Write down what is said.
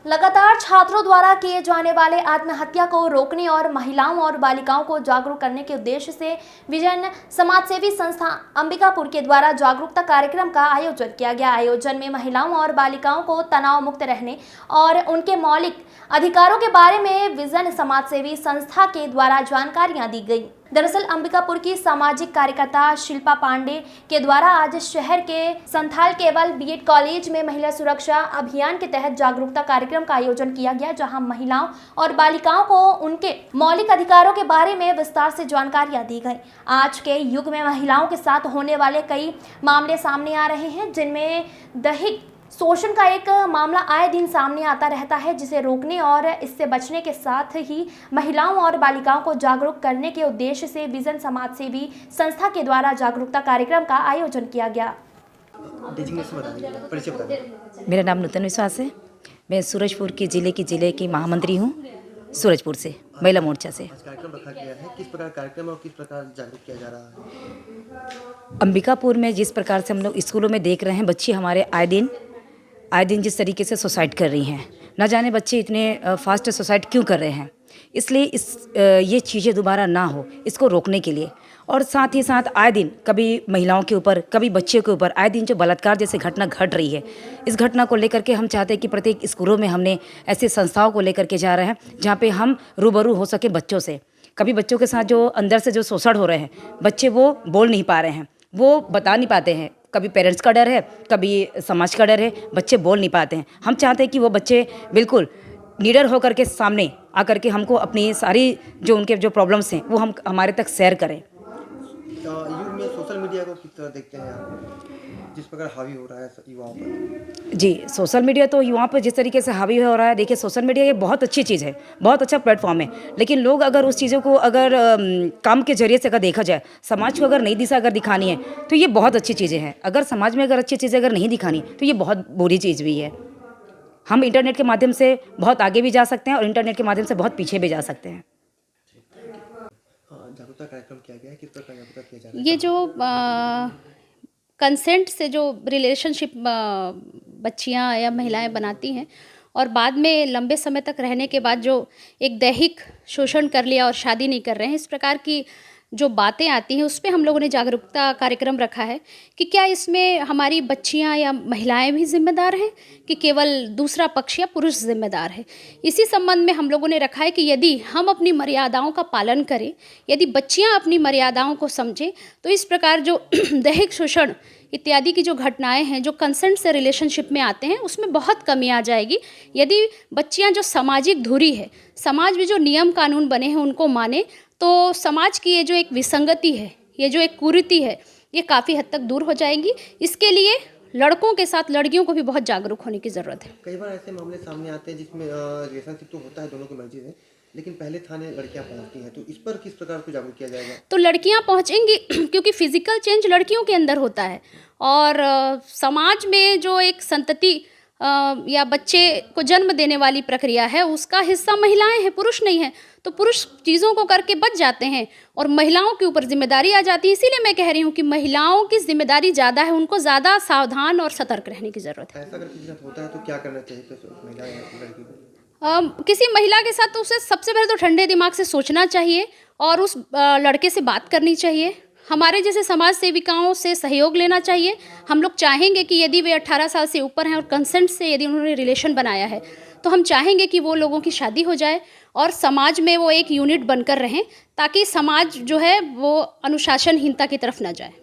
लगातार छात्रों द्वारा किए जाने वाले आत्महत्या को रोकने और महिलाओं और बालिकाओं को जागरूक करने के उद्देश्य से विजन समाजसेवी संस्था अंबिकापुर के द्वारा जागरूकता कार्यक्रम का आयोजन किया गया। आयोजन में महिलाओं और बालिकाओं को तनाव मुक्त रहने और उनके मौलिक अधिकारों के बारे में विजन समाजसेवी संस्था के द्वारा जानकारियां दी गई। दरअसल अंबिकापुर की सामाजिक कार्यकर्ता शिल्पा पांडे के द्वारा आज शहर के संथाल केवल बीएड कॉलेज में महिला सुरक्षा अभियान के तहत जागरूकता कार्यक्रम का आयोजन किया गया, जहां महिलाओं और बालिकाओं को उनके मौलिक अधिकारों के बारे में विस्तार से जानकारियां दी गई। आज के युग में महिलाओं के साथ होने वाले कई मामले सामने आ रहे हैं, जिनमें दैहिक शोषण का एक मामला आए दिन सामने आता रहता है, जिसे रोकने और इससे बचने के साथ ही महिलाओं और बालिकाओं को जागरूक करने के उद्देश्य से विजन समाजसेवी संस्था के द्वारा जागरूकता कार्यक्रम का आयोजन किया गया। मेरा नाम नूतन विश्वास है। मैं सूरजपुर के जिले की महामंत्री हूँ, सूरजपुर से महिला मोर्चा से। कार्यक्रम रखा गया है, किस प्रकार कार्यक्रम और किस प्रकार जागरूक किया जा रहा है? अंबिकापुर में जिस प्रकार से हम लोग स्कूलों में देख रहे हैं, बच्चे हमारे आए दिन जिस तरीके से सुसाइड कर रही हैं, न जाने बच्चे इतने फास्ट सुसाइड क्यों कर रहे हैं। इसलिए ये चीज़ें दोबारा ना हो, इसको रोकने के लिए, और साथ ही साथ आए दिन कभी महिलाओं के ऊपर कभी बच्चों के ऊपर आए दिन जो बलात्कार जैसे घटना घट रही है, इस घटना को लेकर के हम चाहते हैं कि प्रत्येक स्कूलों में हमने ऐसी संस्थाओं को लेकर के जा रहे हैं जहाँ पे हम रूबरू हो सके बच्चों से। कभी बच्चों के साथ जो अंदर से जो शोषण हो रहे हैं, बच्चे वो बोल नहीं पा रहे हैं, वो बता नहीं पाते हैं। कभी पेरेंट्स का डर है, कभी समाज का डर है, बच्चे बोल नहीं पाते हैं। हम चाहते हैं कि वो बच्चे बिल्कुल निडर होकर के सामने आकर के हमको अपनी सारी जो उनके जो प्रॉब्लम्स हैं वो हम हमारे तक शेयर करें। युग में सोशल मीडिया को किस तरह देखते हैं आप, जिस प्रकार हावी हो रहा है युवाओं पर? जी, सोशल मीडिया तो युवाओं पर जिस तरीके से हावी हो रहा है, देखिए सोशल मीडिया ये बहुत अच्छी चीज़ है, बहुत अच्छा प्लेटफॉर्म है, लेकिन लोग अगर उस चीज़ों को अगर काम के जरिए से अगर देखा जाए, समाज को अगर नई दिशा अगर दिखानी है तो ये बहुत अच्छी चीज़ें हैं। अगर समाज में अगर अच्छी चीज़ें अगर नहीं दिखानी तो ये बहुत बुरी चीज़ भी है। हम इंटरनेट के माध्यम से बहुत आगे भी जा सकते हैं और इंटरनेट के माध्यम से बहुत पीछे भी जा सकते हैं। जागरूकता कार्यक्रम किया गया है, किस प्रकार जागरूकता किया जा रहा है? ये जो कंसेंट से जो रिलेशनशिप बच्चियां या महिलाएं बनाती हैं और बाद में लंबे समय तक रहने के बाद जो एक दैहिक शोषण कर लिया और शादी नहीं कर रहे हैं, इस प्रकार की जो बातें आती हैं, उस पर हम लोगों ने जागरूकता कार्यक्रम रखा है कि क्या इसमें हमारी बच्चियां या महिलाएं भी जिम्मेदार हैं कि केवल दूसरा पक्ष या पुरुष जिम्मेदार है। इसी संबंध में हम लोगों ने रखा है कि यदि हम अपनी मर्यादाओं का पालन करें, यदि बच्चियां अपनी मर्यादाओं को समझें, तो इस प्रकार जो दैहिक शोषण इत्यादि की जो घटनाएं हैं जो कंसेंट से रिलेशनशिप में आते हैं, उसमें बहुत कमी आ जाएगी। यदि बच्चियां जो सामाजिक धुरी है, समाज में जो नियम कानून बने हैं उनको माने, तो समाज की ये जो एक विसंगति है, ये जो एक कुरीति है, ये काफ़ी हद तक दूर हो जाएगी। इसके लिए लड़कों के साथ लड़कियों को भी बहुत जागरूक होने की ज़रूरत है। कई बार ऐसे मामले सामने आते हैं जिसमें रिलेशनशिप तो होता है दोनों की मर्जी से, लेकिन पहले थाने लड़कियां पहुंचती हैं, तो इस पर किस प्रकार को जागरूक किया जाएगा? तो लड़कियां पहुंचेंगी क्योंकि फिजिकल चेंज लड़कियों के अंदर होता है, और समाज में जो एक संतति या बच्चे को जन्म देने वाली प्रक्रिया है, उसका हिस्सा महिलाएं हैं, पुरुष नहीं है। तो पुरुष चीज़ों को करके बच जाते हैं और महिलाओं के ऊपर जिम्मेदारी आ जाती है। इसीलिए मैं कह रही हूँ कि महिलाओं की जिम्मेदारी ज़्यादा है, उनको ज़्यादा सावधान और सतर्क रहने की ज़रूरत है। ऐसा अगर किसी के साथ होता है तो क्या करना चाहिए तो महिला या लड़की को? किसी महिला के साथ तो उसे सबसे पहले तो ठंडे दिमाग से सोचना चाहिए और उस लड़के से बात करनी चाहिए। हमारे जैसे समाज सेविकाओं से सहयोग लेना चाहिए। हम लोग चाहेंगे कि यदि वे 18 साल से ऊपर हैं और कंसेंट से यदि उन्होंने रिलेशन बनाया है, तो हम चाहेंगे कि वो लोगों की शादी हो जाए और समाज में वो एक यूनिट बनकर रहें, ताकि समाज जो है वो अनुशासनहीनता की तरफ ना जाए।